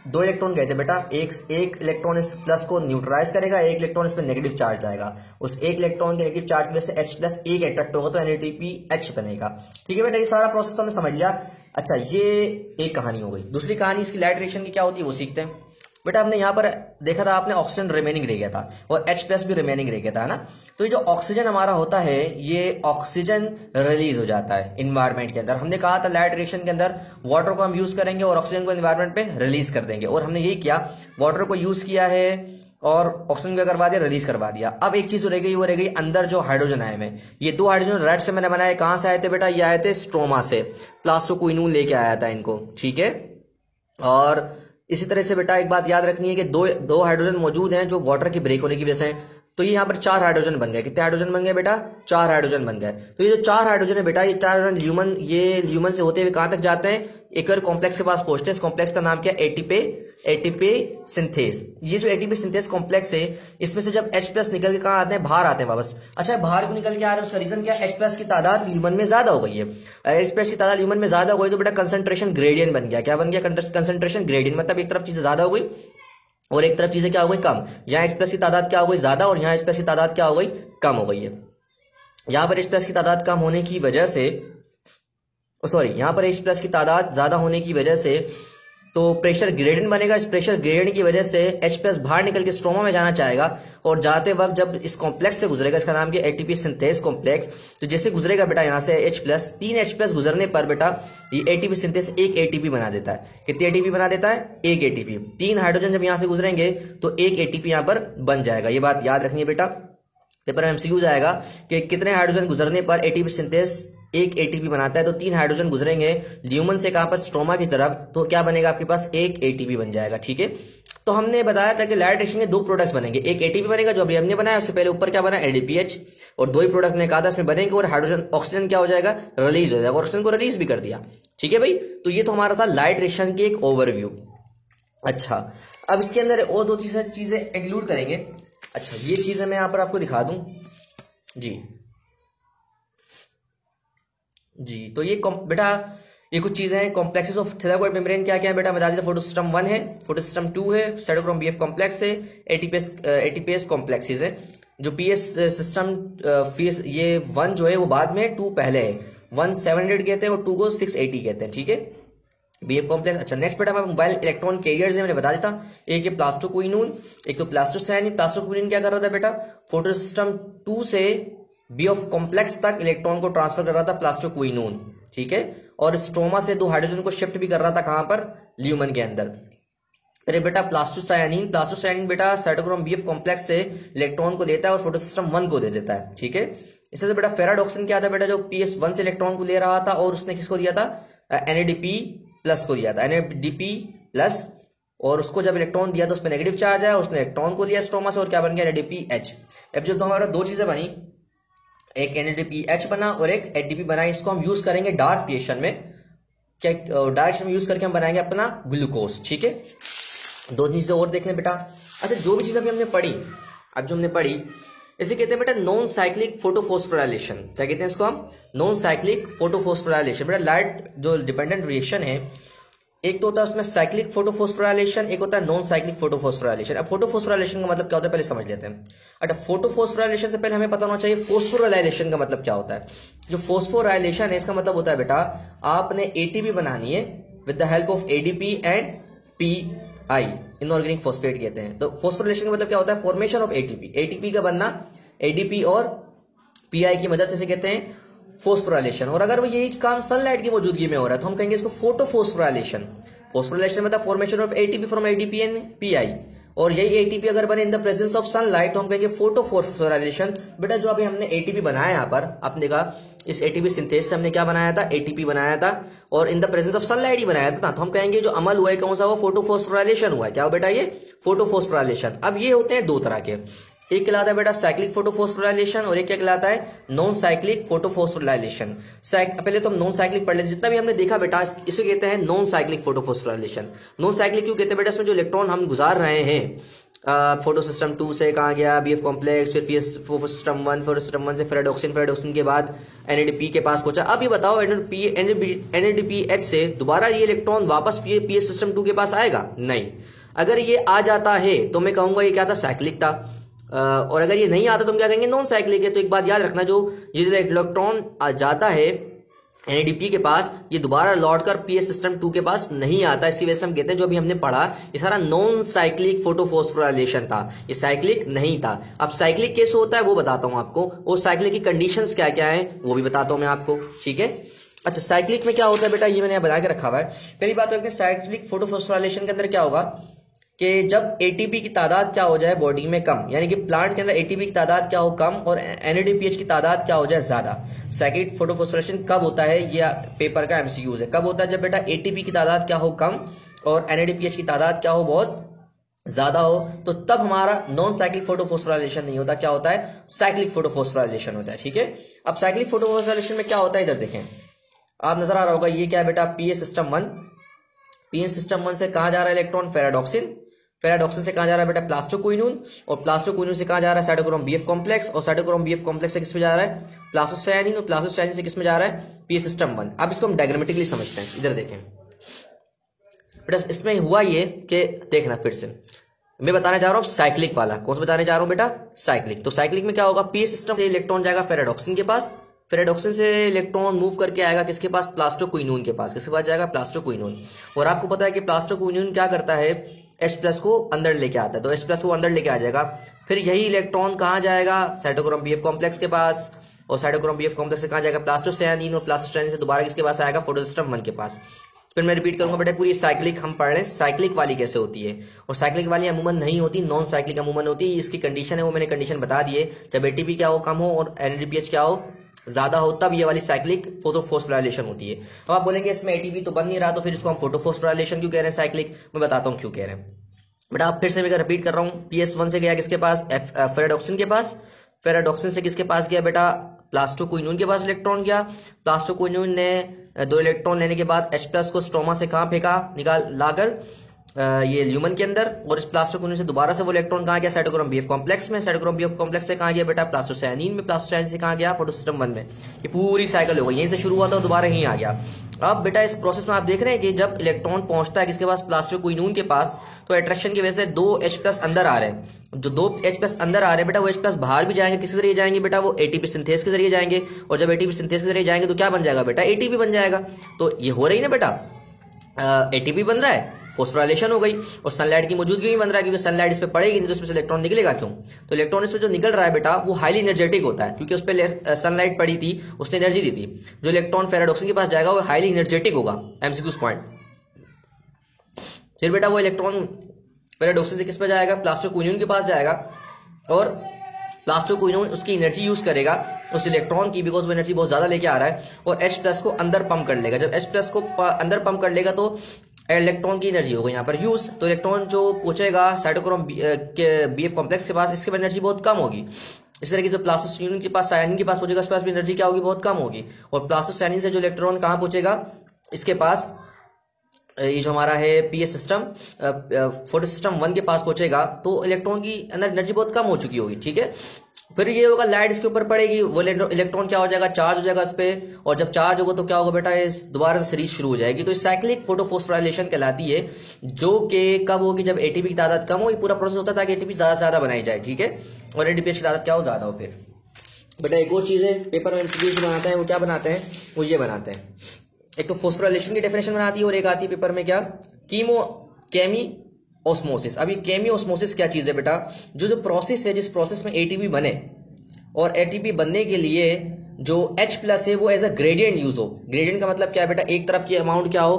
2 इलेक्ट्रॉन गए थे बेटा, एक इलेक्ट्रॉन इस प्लस को न्यूट्रलाइज करेगा, एक इलेक्ट्रॉन इस पर नेगेटिव चार्ज लाएगा, उस एक इलेक्ट्रॉन के नेगेटिव चार्ज में से H+ एक अट्रैक्ट होगा तो NADPH बनेगा। ठीक है बेटा, ये सारा प्रोसेस तो हमने समझ लिया। अच्छा, ये एक कहानी हो गई। दूसरी कहानी इसकी लाइट रिएक्शन की क्या होती है वो सीखते हैं। बेटा हमने यहाँ पर देखा था, आपने ऑक्सीजन रिमेनिंग रह गया था और H+ भी रिमेनिंग रह गया था, है ना। तो ये जो ऑक्सीजन हमारा होता है, ये ऑक्सीजन रिलीज हो जाता है इन्वायरमेंट के अंदर। हमने कहा था लाइट रिएक्शन के अंदर वाटर को हम यूज करेंगे और ऑक्सीजन को इन्वायरमेंट पे रिलीज कर देंगे, और हमने यही किया, वाटर को यूज किया है और ऑक्सीजन को करवा दिया, रिलीज करवा दिया। अब एक चीज रह गई, वो रह गई अंदर जो हाइड्रोजन आए में, ये 2 हाइड्रोजन रेड से मैंने बनाए, कहां से आए थे बेटा, ये आए थे स्ट्रोमा से, प्लास्टोक्विनोन लेके आया था इनको, ठीक है। और इसी तरह से बेटा एक बात याद रखनी है कि दो हाइड्रोजन मौजूद हैं जो वाटर की ब्रेक होने की वजह से, तो ये यहाँ पर 4 हाइड्रोजन बन गए। कितने हाइड्रोजन बन गए बेटा, 4 हाइड्रोजन बन गए। तो ये जो 4 हाइड्रोजन है बेटा, ये 4 हाइड्रोजन ल्यूमन से होते हुए कहां तक जाते हैं, एक और कॉम्प्लेक्स के पास पहुंचते हैं। इस कॉम्प्लेक्स का नाम क्या है, एटीपे सिंथेस। ये जो एटीपी सिंथेस कॉम्प्लेक्स है, इसमें से जब H+ निकल के कहां आते हैं, बाहर आते हैं वापस। अच्छा, बाहर क्यों निकल के आ रहे हैं, उसका रीजन क्या है, H+ की तादाद ल्यूमन में ज्यादा हो गई है। H+ की तादाद ल्यूमन में ज्यादा हो गई तो बेटा कंसंट्रेशन ग्रेडियंट बन गया। क्या बन गया, कंसंट्रेशन ग्रेडियंट, मतलब एक तरफ चीजें ज्यादा हो गई और एक तरफ चीजें क्या हो गई, कम। यहाँ H+ की तादाद क्या हो गई, ज्यादा, और यहाँ H+ की तादाद क्या हो गई, कम हो गई है। यहाँ पर H+ की तादाद कम होने की वजह से, यहाँ पर H+ की तादाद ज्यादा होने की वजह से तो प्रेशर ग्रेडियंट बनेगा। इस प्रेशर ग्रेडियंट की वजह से H+ बाहर निकल के स्ट्रोमा में जाना चाहेगा, और जाते वक्त जब इस कॉम्प्लेक्स से गुजरेगा, इसका नाम क्या, एटीपी सिंथेस कॉम्प्लेक्स, तो जैसे गुजरेगा बेटा यहाँ से H+, 3 H+ गुजरने पर बेटा ये एटीपी सिंथेस 1 ATP बना देता है। कितनी ATP बना देता है, 1 ATP। 3 हाइड्रोजन जब यहाँ से गुजरेंगे तो 1 ATP यहाँ पर बन जाएगा। ये बात याद रखनी है बेटा, पेपर में MCQ जाएगा कि कितने हाइड्रोजन गुजरने पर एटीपी सिंथेस 1 ATP बनाता है। तो 3 हाइड्रोजन गुजरेंगे ल्यूमन से कहां पर, स्ट्रोमा की तरफ, तो क्या बनेगा आपके पास, 1 ATP बन जाएगा, ठीक है। तो हमने बताया था कि लाइट रिएक्शन के 2 प्रोडक्ट्स बनेंगे, एक ATP बनेगा जो अभी हमने बनाया, उससे पहले ऊपर क्या बना, NADPH, और 2 ही प्रोडक्ट ने कहा था इसमें बनेंगे, और हाइड्रोजन ऑक्सीजन क्या हो जाएगा, रिलीज हो जाएगा, ऑक्सीजन को रिलीज भी कर दिया, ठीक है भाई। तो ये तो हमारा था लाइट रिएक्शन की एक ओवरव्यू। अच्छा, अब इसके अंदर और 2-3 चीजें इंक्लूड करेंगे। अच्छा, ये चीजें मैं यहां पर आपको दिखा दूं जी। तो ये बेटा ये कुछ चीजें हैं, कॉम्प्लेक्सेस ऑफ थिलाकोइड मेम्ब्रेन क्या क्या है बेटा, बता दीजिए। फोटो सिस्टम 1 है, फोटो सिस्टम 2 है, साइटोक्रोम BF कॉम्प्लेक्स है, एटीपीएस कॉम्प्लेक्सेस है। जो PS सिस्टम ये 1 जो है वो बाद में, 2 पहले है। 1 700 कहते हैं और 2 को 680 कहते हैं, ठीक है, BF कॉम्प्लेक्स। अच्छा, नेक्स्ट बेटा मोबाइल इलेक्ट्रॉन कैरियर्स है, मैंने बता देता। एक ये प्लास्टोक्विनोन, एक तो प्लास्टोसायनिन। प्लास्टोक्विनोन क्या कर रहा था बेटा, फोटो सिस्टम 2 से BF कॉम्प्लेक्स तक इलेक्ट्रॉन को ट्रांसफर कर रहा था प्लास्टोक्विनोन, ठीक है, और स्ट्रोमा से 2 हाइड्रोजन को शिफ्ट भी कर रहा था कहां पर, ल्यूमन के अंदर। अरे बेटा प्लास्टोसायनिन बेटा साइटोक्रोम BF कॉम्प्लेक्स से इलेक्ट्रॉन को लेता है और फोटो सिस्टम 1 को दे देता है, ठीक है। इससे तो बेटा फेराडॉक्सिन क्या था बेटा, जो PS1 से इलेक्ट्रॉन को ले रहा था और उसने किसको दिया था, NADP+ को दिया था, NADP+, और उसको जब इलेक्ट्रॉन दिया तो उसमें नेगेटिव चार्ज आया, उसने इलेक्ट्रॉन को लिया स्ट्रोमा से और क्या बन गया, NADPH। अब जब तो हमारा 2 चीजें बनी, एक NADPH बना और एक ADP बना, इसको हम यूज करेंगे डार्क रिएक्शन में। क्या डार्क रिएक्शन में यूज करके हम बनाएंगे अपना ग्लूकोज, ठीक है। 2 चीजें और देख लें बेटा। अच्छा, जो भी चीज अभी हमने पढ़ी, इसे कहते हैं बेटा नॉन साइक्लिक फोटोफॉस्फोराइलेशन। क्या कहते हैं इसको हम, नॉन साइक्लिक फोटोफॉस्फोराइलेशन। बेटा लाइट जो डिपेंडेंट रिएक्शन है, एक तो होता है उसमें साइक्लिक फोटोफॉस्फोराइलेशन, एक होता है नॉन साइक्लिक फोटोफॉस्फोराइलेशन। अब फोटोफॉस्फोराइलेशन का मतलब क्या होता है पहले समझ लेते हैं। अच्छा, फोटोफॉस्फोराइलेशन से पहले हमें पता होना चाहिए फोस्फोराइलेशन का मतलब क्या होता है। जो फोस्फोराइलेशन है इसका मतलब होता है बेटा, आपने ATP बनानी है with the help of ADP and PI, inorganic phosphate कहते हैं। तो फोस्फोराइलेशन का मतलब क्या होता है, फॉर्मेशन ऑफ ATP का बनना ADP और PI की मदद से कहते हैं फोस्फोराइलेशन। और अगर वो यही काम सनलाइट की मौजूदगी में हो रहा है तो हम कहेंगे इसको फोटोफॉस्फोराइलेशन। फोस्फोराइलेशन मतलब formation of ATP from ADP and PI, और यही ATP अगर बने इन द प्रेजेंस ऑफ सनलाइट तो हम कहेंगे फोटोफॉस्फोराइलेशन। बेटा जो अभी हमने ATP बनाया यहाँ पर, आपने देखा इस ATP सिंथेस से हमने क्या बनाया था, ATP बनाया था, और in the presence of sunlight ही बनाया था, तो हम कहेंगे जो अमल हुआ है कौन सा, वो फोटोफॉस्फोराइलेशन हुआ है। क्या हो बेटा, ये फोटोफॉस्फोराइलेशन। अब ये होते हैं 2 तरह के, एक कहलाता है बेटा साइक्लिक फोटोफॉस्फोराइलेशन और एक क्या कहलाता है, नॉन साइक्लिक फोटोफॉस्फोराइलेशन। पहले तो हम नॉन साइक्लिक पढ़ लेते, जितना भी हमने देखा बेटा इसे कहते हैं non cyclic photophosphorylation. Non cyclic क्यों कहते हैं बेटा, इसमें जो इलेक्ट्रॉन हम गुजार रहे हैं फोटो सिस्टम 2 से कहाँ गया, BF कॉम्प्लेक्स, फिर फोटो सिस्टम 1 से फेराडॉक्सिन के बाद NADP के पास पहुंचा। अब ये बताओ NADPH से दोबारा ये इलेक्ट्रॉन वापस PS सिस्टम 2 के पास आएगा, नहीं। अगर ये आ जाता है तो मैं कहूंगा ये क्या था, साइक्लिक था, और अगर ये नहीं आता तो हम क्या कहेंगे, नॉन साइक्लिक है। तो एक बात याद रखना, जो ये इलेक्ट्रॉन जाता है NADP के पास ये दोबारा लौट कर पीएस सिस्टम 2 के पास नहीं आता। इसकी वजह से हम कहते हैं जो अभी हमने पढ़ा ये सारा नॉन साइक्लिक फोटोफॉस्फोराइलेशन था, ये साइक्लिक नहीं था। अब साइक्लिक कैसे होता है वो बताता हूं आपको, और साइक्लिक की कंडीशंस क्या क्या है वो भी बताता हूं मैं आपको, ठीक है। अच्छा, साइक्लिक में क्या होता है बेटा, ये मैंने बना के रखा हुआ है। पहली बात तो साइक्लिक फोटोफॉस्फोराइलेशन के अंदर क्या होगा कि जब एटीपी की तादाद क्या हो जाए बॉडी में कम, यानी कि प्लांट के अंदर एटीपी की तादाद क्या हो कम और NADPH की तादाद क्या हो जाए ज्यादा। साइक्लिक फोटोफॉस्फोराइलेशन कब होता है, ये पेपर का MCQs है। कब होता है, जब बेटा एटीपी की तादाद क्या हो कम और NADPH की तादाद क्या हो बहुत ज्यादा हो, तो तब हमारा नॉन साइक्लिक फोटोफॉस्फोराइलेशन नहीं होता, क्या होता है, साइक्लिक फोटोफॉस्फोराइलेशन होता है, ठीक है। अब साइक्लिक फोटोफॉस्फोराइलेशन में क्या होता है, इधर देखें आप, नजर आ रहा होगा, ये क्या है बेटा, पीएस सिस्टम 1। पीएस सिस्टम 1 से कहां जा रहा है इलेक्ट्रॉन, फेराडॉक्सिन। फेराडॉक्सिन से कहां जा रहा है बेटा, प्लास्टोक्विनोन। और प्लास्टोक्विनोन से कहां जा रहा है, साइटोक्रोम BF कॉम्प्लेक्स। और साइटोक्रोम BF कॉम्प्लेक्स से किसमें जा रहा है, प्लास्टोसायनिन। और प्लास्टोसायनिन से किसमें जा रहा है, पीएस सिस्टम 1। अब इसको हम डायग्रामेटिकली समझते हैं, इधर देखें बेटा। इसमें हुआ ये कि देखना फिर से मैं बताने जा रहा हूं साइक्लिक वाला। कौन सा बताने जा रहा हूं बेटा, साइक्लिक। तो साइक्लिक में क्या होगा, पीएस सिस्टम से इलेक्ट्रॉन जाएगा फेराडॉक्सिन के पास। फेराडॉक्सिन से इलेक्ट्रॉन मूव करके आएगा किसके पास, प्लास्टोक्विनोन के पास। किसके पास जाएगा, प्लास्टोक्विनोन। और आपको पता है कि प्लास्टोक्विनोन क्या करता है, H+ को अंदर लेके आता है, तो H+ को अंदर लेके आ जाएगा। फिर यही इलेक्ट्रॉन कहां जाएगा, साइटोक्रोम BF कॉम्प्लेक्स के पास। और साइटोक्रोम BF कॉम्प्लेक्स से कहां जाएगा, प्लास्टोसायनिन। और प्लास्टोसायनिन से दोबारा किसके पास आएगा, फोटोसिस्टम 1 के पास। फिर मैं रिपीट करूंगा बेटा, पूरी साइक्लिक हम पढ़ रहे हैं, साइक्लिक वाली कैसे होती है। और साइक्लिक वाली अमूमन नहीं होती, नॉन साइक्लिक अमूमन होती है। इसकी कंडीशन है वो मैंने कंडीशन बता दी है, जब एटीपी क्या हो कम हो और NADPH क्या हो ज्यादा हो, तब ये वाली साइक्लिक फोटोफॉस्फोराइलेशन होती है। अब आप बोलेंगे इसमें एटीपी तो बन नहीं रहा, तो फिर इसको हम फोटोफॉस्फोराइलेशन क्यों कह रहे हैं साइक्लिक, मैं बताता हूं क्यों कह रहे हैं बेटा। आप फिर से मैं रिपीट कर रहा हूं, PS1 से गया किसके पास, फेराडॉक्सिन के पास। फेराडॉक्सिन से किसके पास गया बेटा, प्लास्टोक्विनोन के पास इलेक्ट्रॉन गया। प्लास्टोक्विनोन ने 2 इलेक्ट्रॉन लेने के बाद H+ को स्ट्रोमा से कहां फेंका, निकाल लाकर ये ल्यूमन के अंदर। और इस प्लास्टोक्विनोन से दोबारा से वो इलेक्ट्रॉन कहां गया, साइटोक्रोम BF कॉम्प्लेक्स में। साइटोक्रोम BF कॉम्प्लेक्स से कहां गया बेटा, प्लास्टोसायनिन में। प्लास्टोसायनिन से कहां गया, फोटोसिस्टम 1 में। ये पूरी साइकिल हो गई, यहीं से शुरू हुआ था और दोबारा यहीं आ गया। अब बेटा इस प्रोसेस में आप देख रहे हैं कि जब इलेक्ट्रॉन पहुंचता है किसके पास, प्लास्टोक्विनोन के पास, तो अट्रैक्शन की वजह से 2 H+ अंदर आ रहे हैं। जो 2 H+ अंदर आ रहे हैं बेटा, वो H+ बाहर भी जाएंगे, किस जरिए जाएंगे बेटा, वो ATP सिंथेस के जरिए जाएंगे। और जब ATP सिंथेस के जरिए जाएंगे तो क्या बन जाएगा बेटा, ATP बन जाएगा। तो ये हो रही ना बेटा, ATP बन रहा है, फोस्फोराइलेशन हो गई। और सनलाइट की मौजूदगी में बन रहा है, क्योंकि सनलाइट इस पे पड़ेगी नहीं तो इसमें से इलेक्ट्रॉन निकलेगा क्यों। तो इलेक्ट्रॉन इसमें जो निकल रहा है बेटा वो हाईली एनर्जेटिक होता है, क्योंकि उस पर सनलाइट पड़ी थी, उसने एनर्जी दी थी। जो इलेक्ट्रॉन फेराडॉक्सिन के पास जाएगा वो हाईली एनर्जेटिक होगा, MCQs पॉइंट। फिर बेटा वो इलेक्ट्रॉन फेराडॉक्सिन से किस पे जाएगा, प्लास्टोक्विनोन के पास जाएगा। और प्लास्टोक्विनोन उसकी एनर्जी यूज करेगा उस इलेक्ट्रॉन की, बिकॉज वो एनर्जी बहुत ज्यादा लेके आ रहा है। और H+ को अंदर पंप कर लेगा। जब H+ को अंदर पंप कर लेगा तो इलेक्ट्रॉन की एनर्जी होगी यहाँ पर यूज। तो इलेक्ट्रॉन जो पहुंचेगा साइटोक्रोम BF कॉम्प्लेक्स के पास, इसके पास एनर्जी बहुत कम होगी। इस तरह की जो प्लास्टोसायनिन के पास, सायनिन के पास पहुंचेगा, उसके पास भी एनर्जी क्या होगी, बहुत कम होगी। और प्लास्टोसायनिन से जो इलेक्ट्रॉन कहाँ पहुंचेगा, इसके पास ये जो हमारा है पीएस सिस्टम फोटोसिस्टम 1 के पास पहुंचेगा, तो इलेक्ट्रॉन की अंदर एनर्जी बहुत कम हो चुकी होगी, ठीक है। फिर ये होगा लाइट इसके ऊपर पड़ेगी, वो इलेक्ट्रॉन क्या हो जाएगा, चार्ज हो जाएगा इस पे। और जब चार्ज होगा तो क्या होगा बेटा, इस दोबारा से सीरीज शुरू हो जाएगी। तो साइक्लिक फोटोफॉस्फोराइलेशन कहलाती है, जो कि कब होगी, जब एटीपी की तादाद कम हो। ये पूरा प्रोसेस होता है ताकि एटीपी ज्यादा से ज्यादा बनाई जाए, ठीक है। और NADPH की तादाद क्या हो, ज्यादा हो। फिर बेटा एक और चीज है, पेपर में MCQs बनाते हैं, वो क्या बनाते हैं, वो ये बनाते हैं। एक तो फोस्फोराइलेशन की डेफिनेशन बनाती है, और एक आती है पेपर में क्या, केमी ऑस्मोसिस। अभी केमी ऑस्मोसिस क्या चीज है बेटा, जो प्रोसेस है, जिस प्रोसेस में एटीपी बने, और एटीपी बनने के लिए जो H+ है वो एज अ ग्रेडियंट यूज हो। ग्रेडियंट का मतलब क्या है बेटा, एक तरफ की अमाउंट क्या हो,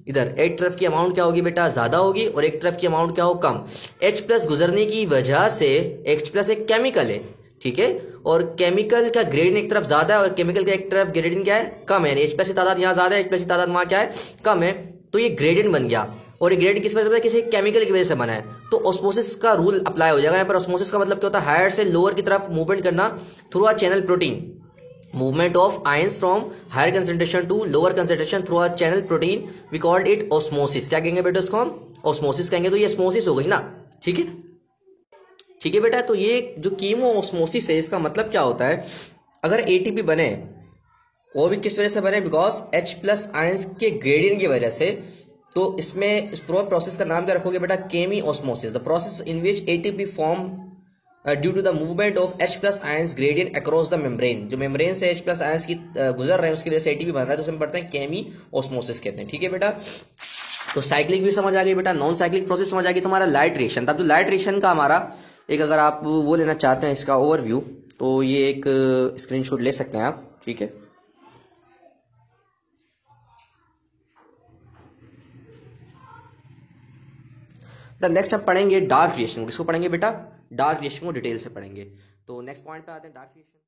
इधर एक तरफ की अमाउंट क्या होगी बेटा, ज्यादा होगी, और एक तरफ की अमाउंट क्या हो, कम। H+ गुजरने की वजह से, H+ एक केमिकल है, ठीक है। और केमिकल का ग्रेडियंट एक तरफ ज्यादा है और केमिकल का एक तरफ ग्रेडियंट क्या है, कम है। H+ की तादाद यहाँ ज्यादा है, H+ की तादाद वहां क्या है, कम है। तो ये ग्रेडियंट बन गया। और ये ग्रेडियंट किस वजह से, किसी केमिकल की वजह से बना है। तो ऑस्मोसिस का रूल अप्लाई हो जाएगा यहाँ पर। ऑस्मोसिस का मतलब क्या होता है, हायर से लोअर की तरफ मूवमेंट करना through a channel protein. Movement of ions from higher concentration to lower concentration through a channel protein, we called it osmosis. क्या कहेंगे बेटा इसको हम, ऑस्मोसिस कहेंगे। तो ये ऑस्मोसिस हो गई ना, ठीक है, ठीक है बेटा। तो ये जो कीमो ऑस्मोसिस है, इसका मतलब क्या होता है, अगर एटीपी बने, वो भी किस वजह से बने, बिकॉज H+ आयंस के ग्रेडियंट की वजह से। तो इसमें इस पूरा प्रोसेस का नाम क्या रखोगे बेटा, chemiosmosis, the process in which ATP form due to the movement of H plus ions gradient across the membrane, जो मेम्ब्रेन से H प्लस आयंस की गुजर रहे हैं उसकी वजह से ATP बन रहा है, तो उसे हम पढ़ते हैं केमी ऑस्मोसिस कहते हैं। ठीक है बेटा, तो साइक्लिक भी समझ आ गई बेटा, नॉन साइक्लिक प्रोसेस समझ आ गई। तुम्हारा लाइट रिएक्शन, तब जो लाइट रिएक्शन का हमारा एक, अगर आप वो लेना चाहते हैं इसका ओवरव्यू, तो ये एक स्क्रीनशॉट ले सकते हैं आप। ठीक है, नेक्स्ट हम पढ़ेंगे डार्क रिएक्शन। किसको पढ़ेंगे बेटा? डार्क रिएक्शन को डिटेल से पढ़ेंगे। तो नेक्स्ट पॉइंट पे आते हैं, डार्क रिएक्शन।